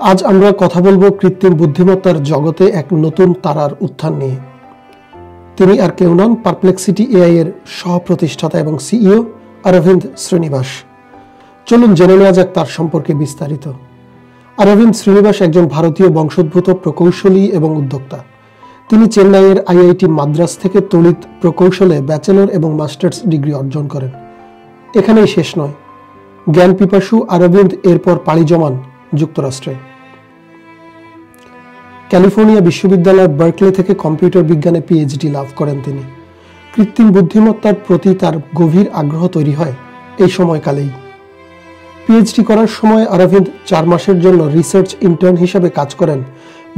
আজ আমরা কথা বলবো কৃত্রিম বুদ্ধিমত্তার জগতে এক নতুন তারার উত্থান নিয়ে। তিনি আর কেউ নন, পারপ্লেক্সিটি এআই এর সহ-প্রতিষ্ঠাতা এবং সিইও অরবিন্দ শ্রীনিবাস। চলুন জেনে নেওয়া যাক তার সম্পর্কে বিস্তারিত। অরবিন্দ শ্রীনিবাস একজন ভারতীয় বংশোদ্ভূত প্রকৌশলী এবং উদ্যোক্তা। তিনি চেন্নাইয়ের আইআইটি মাদ্রাজ থেকে তড়িৎ প্রকৌশলে ব্যাচেলর এবং মাস্টার্স ডিগ্রি অর্জন করেন। এখানেই শেষ নয়, জ্ঞান পিপাসু অরবিন্দ এরপর পাড়ি জমান যুক্তরাষ্ট্রে। ক্যালিফোর্নিয়া বিশ্ববিদ্যালয় বার্কলে থেকে কম্পিউটার বিজ্ঞানে পিএইচডি লাভ করেন তিনি। কৃত্রিম বুদ্ধিমত্তার প্রতি তার গভীর আগ্রহ তৈরি হয় এই সময়কালেই। পিএইচডি করার সময় অরবিন্দ 4 মাসের জন্য রিসার্চ ইন্টার্ন হিসেবে কাজ করেন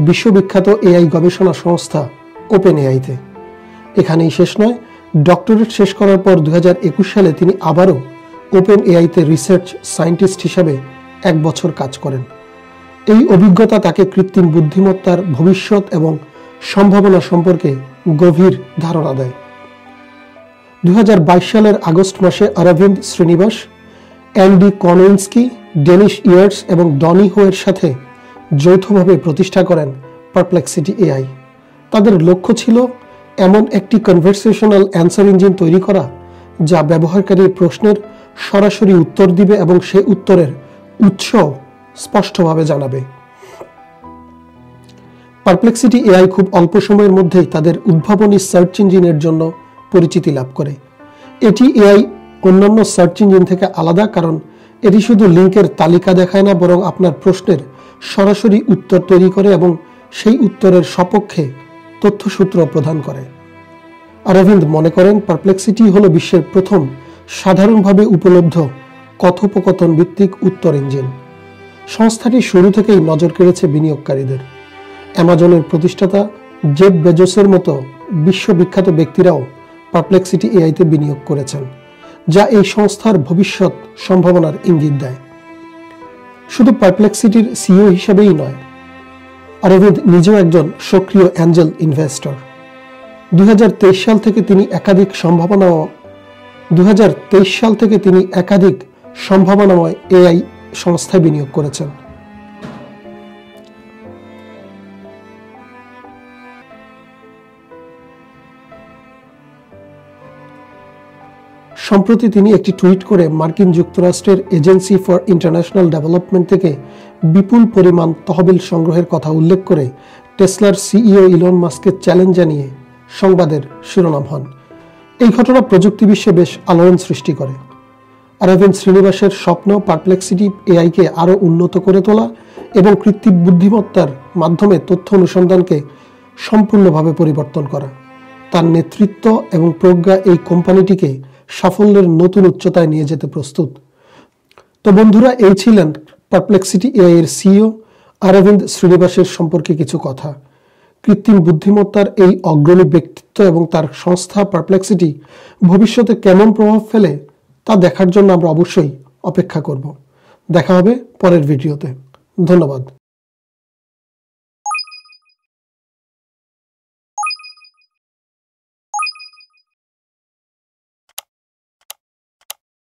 বিশ্ববিখ্যাত এআই গবেষণা সংস্থা ওপেন এআইতে। এখানেই শেষ নয়, ডক্টরেট শেষ করার পর 2021 সালে তিনি আবারও ওপেন এআইতে রিসার্চ সায়েন্টিস্ট হিসেবে 1 বছর কাজ করেন। এই অভিজ্ঞতা তাকে কৃত্রিম বুদ্ধিমত্তার ভবিষ্যৎ এবং সম্ভাবনা সম্পর্কে গভীর ধারণা দেয়। 2022 সালের আগস্ট মাসে Aravind Srinivas Andy Konwinski, Denis Yarats এবং ডনি হো এর সাথে যৌথভাবে প্রতিষ্ঠা করেন পারপ্লেক্সিটি এআই। তাদের লক্ষ্য ছিল এমন একটি কনভারসেশনাল অ্যান্সার ইঞ্জিন তৈরি করা যা ব্যবহারকারীর প্রশ্নের সরাসরি উত্তর দিবে এবং সেই উত্তরের উৎস স্পষ্টভাবে জানাবে। পারপ্লেক্সিটি এআই খুব অল্প সময়ের মধ্যেই তাদের উদ্ভাবনী সার্চ ইঞ্জিনের জন্য পরিচিতি লাভ করে। এটি এআই অন্যান্য সার্চ ইঞ্জিন থেকে আলাদা, কারণ এটি শুধু লিঙ্কের তালিকা দেখায় না, বরং আপনার প্রশ্নের সরাসরি উত্তর তৈরি করে এবং সেই উত্তরের সপক্ষে তথ্যসূত্র প্রদান করে। অরবিন্দ মনে করেন পারপ্লেক্সিটি হলো বিশ্বের প্রথম সাধারণভাবে উপলব্ধ কথোপকথন ভিত্তিক উত্তর ইঞ্জিন। সংস্থাটি শুরু থেকেই নজর কেড়েছে বিনিয়োগকারীদের। অ্যামাজনের প্রতিষ্ঠাতা জেফ বেজোসের মতো বিশ্ববিখ্যাত ব্যক্তিরাও পারপ্লেক্সিটি এআইতে বিনিয়োগ করেছেন, যা এই সংস্থার ভবিষ্যৎ সম্ভাবনার ইঙ্গিত দেয়। শুধু পারপ্লেক্সিটির সিইও হিসেবেই নয়, অরবিন্দ নিজেও একজন সক্রিয় অ্যাঞ্জেল ইনভেস্টর। 2023 সাল থেকে তিনি একাধিক সম্ভাবনাময় এআই সংস্থায় বিনিয়োগ করেছেন। সম্প্রতি তিনি একটি টুইট করে মার্কিন যুক্তরাষ্ট্রের এজেন্সি ফর ইন্টারন্যাশনাল ডেভেলপমেন্ট থেকে বিপুল পরিমাণ তহবিল সংগ্রহের কথা উল্লেখ করে টেসলার সিইও ইলন মাস্ককে চ্যালেঞ্জ জানিয়ে সংবাদের শিরোনাম হন। এই ঘটনা প্রযুক্তি বিশ্বে বেশ আলোড়ন সৃষ্টি করে। অরবিন্দ শ্রীনিবাসের স্বপ্ন পারপ্লেক্সিটি এআইকে আরও উন্নত করে তোলা এবং কৃত্রিম বুদ্ধিমত্তার মাধ্যমে তথ্য অনুসন্ধানকে সম্পূর্ণভাবে পরিবর্তন করা। তার নেতৃত্ব এবং প্রজ্ঞা এই কোম্পানিটিকে সাফল্যের নতুন উচ্চতায় নিয়ে যেতে প্রস্তুত। তো বন্ধুরা, এই ছিলেন পারপ্লেক্সিটি এআই এর সিইও অরবিন্দ শ্রীনিবাসের সম্পর্কে কিছু কথা। কৃত্রিম বুদ্ধিমত্তার এই অগ্রণী ব্যক্তিত্ব এবং তার সংস্থা পারপ্লেক্সিটি ভবিষ্যতে কেমন প্রভাব ফেলে তা দেখার জন্য আমরা অবশ্যই অপেক্ষা করব। দেখা হবে পরের ভিডিওতে। ধন্যবাদ।